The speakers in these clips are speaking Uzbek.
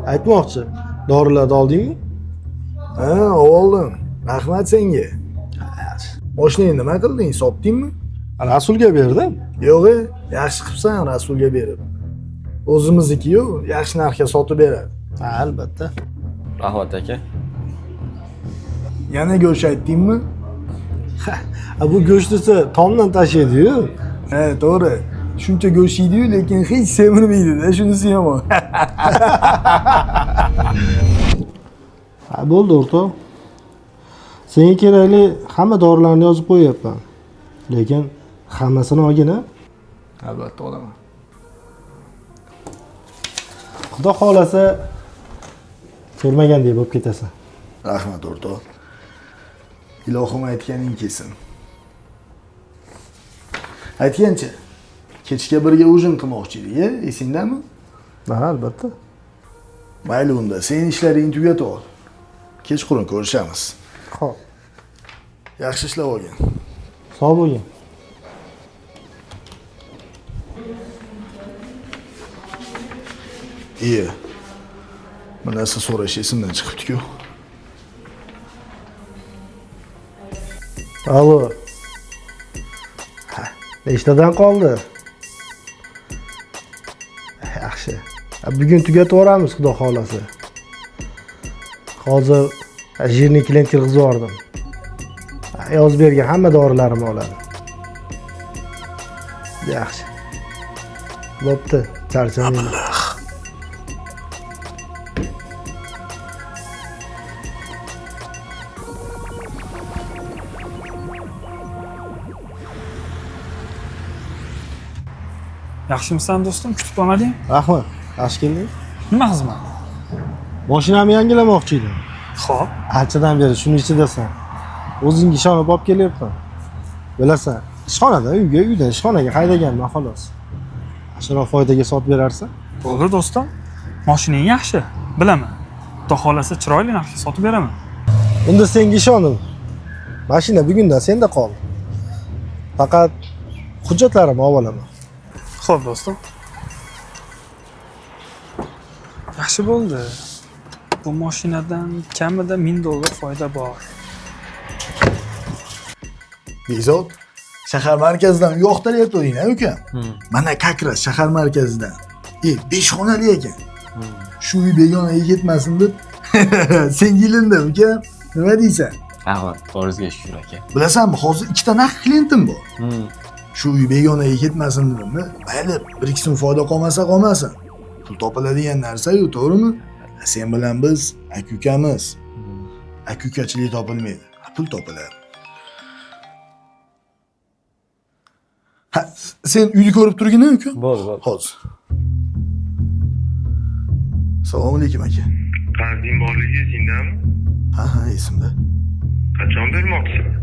Aytmoqchi, dorilarni oldingmi? Ha, oldim. Rahmat senga. Mashinani nima qilding? Sotdingmi? Rasulga berdim. Yo'q, yaxshi qilibsan Rasulga berib. O'zimizniki-yu, yaxshi narxga sotib beradi. Ha, albatta. Rahmat aka. Yana go'sht aytdingmi? Bu go'sht esa tomdan tashlaydi-yu. Ha, to'g'ri. Shuncha go'sht yeydi-yu, lekin hech semirmaydi-da, shunisi yomon. Ha, bo'ldi o'rtoq. Senga kerakli hamma dorilarni yozib qo'yapman. Lekin hammasini olgin-a. Albatta olaman. Xudo xolasa ko'rmagandek bo'lib ketasan. Rahmat o'rtoq. Ilohim aytganing kelsin. Aytgancha, kechga birga ujin qilmoqchi edik, esingdami? Ha, albatta. Mayli unda, sen ishlaringni tugatib ol. Kechqurun ko'rishamiz. Xo'p, Yaxshi ishlab olgin. sog' bo'ling. Iyi. Bu narsa so'rash esimdan chiqibdi-ku. Alo. Ha, nechtadan qoldi? Yaxshi. Bugun tugatib yuboramiz, xudo xolasa. Hozir jirni klient kirgizib yubordim. Yozib bergan hamma dorilarimni oladi. Yaxshi. Bo'pti, charchamayman. Yaxshimisan do'stim, kutib olmading? Rahmat. Yaxshi kelding. Nima xizmat? Mashinamni yangilamoqchi edim. Xo'p, Anchadan beri shuni ichidasan. O'zingga ishonib olib kelyapman. Bilasan, ishxonadan uyga, uydan ishxonaga haydaganman xolos. Ashroq foydaga sotib berarsan? bo'ldi do'stim. Mashinang yaxshi, bilaman. Xudo xolasa chiroyli narxga sotib beraman. Unda senga ishonim. Mashina bugundan senda qol. Faqat hujjatlarimni olib olaman. Xo'p do'stim. Yaxshi bo'ldi. Bu mashinadan kamida $1000 foyda bor. Bezod, shahar markazidan uy yoqtiryapti-a, uka? Mana Kakras shahar markazidan. 5 xonali ekan. Shu uy begonaga ketmasin deb sengilinda, uka. Nima deysan? Rahmat, to'g'risiga shukur aka. Bilasanmi, hozir ikkita naq klientim bor. Shu uy begonaga ketmasin dedimmi? Mayli, 1-2 so'm foyda qolmasa qolmasin. Pul topiladigan narsa-yu, to'g'rimi? Sen bilan biz aka-ukamiz. Aka-ukachilik topilmaydi, pul topiladi. Ha, sen uyni ko'rib turgin-a, uka? Bo'ldi, bo'ldi. Hozir. Assalomu alaykum aka. Qarzing borligi esingdami? Ha, esimda. Qachon bermoqchisan?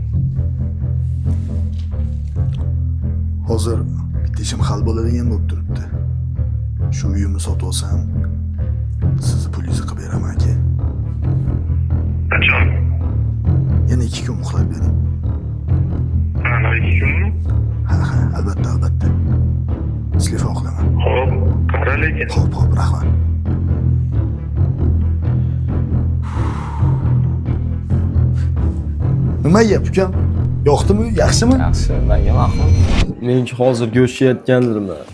Hozir bitta ishim hal bo'ladigan bo'lib turibdi. Shu uyimni sotib olsam, sizni pulingizni qilib beraman aka. Qachon? Yana 2 kun muhlat bering. Ana 2 kunmi? Ha, albatta. Telefon qilaman. Xo'p, qara lekin. Xo'p, rahmat. Nima yeyap, ukam? Yoqdimi? Yaxshimi? Yaxshi, menga ma'qul. Menki hozir go'sht yeyotgandirman.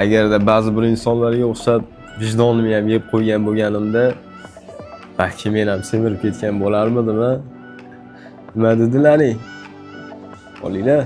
Agarda ba'zi bir insonlarga o'xshab vijdonimni ham yeb qo'ygan bo'lganimda, balki men ham semirib ketgan bo'larmidim-a? Nima dedilaring? Olinglar.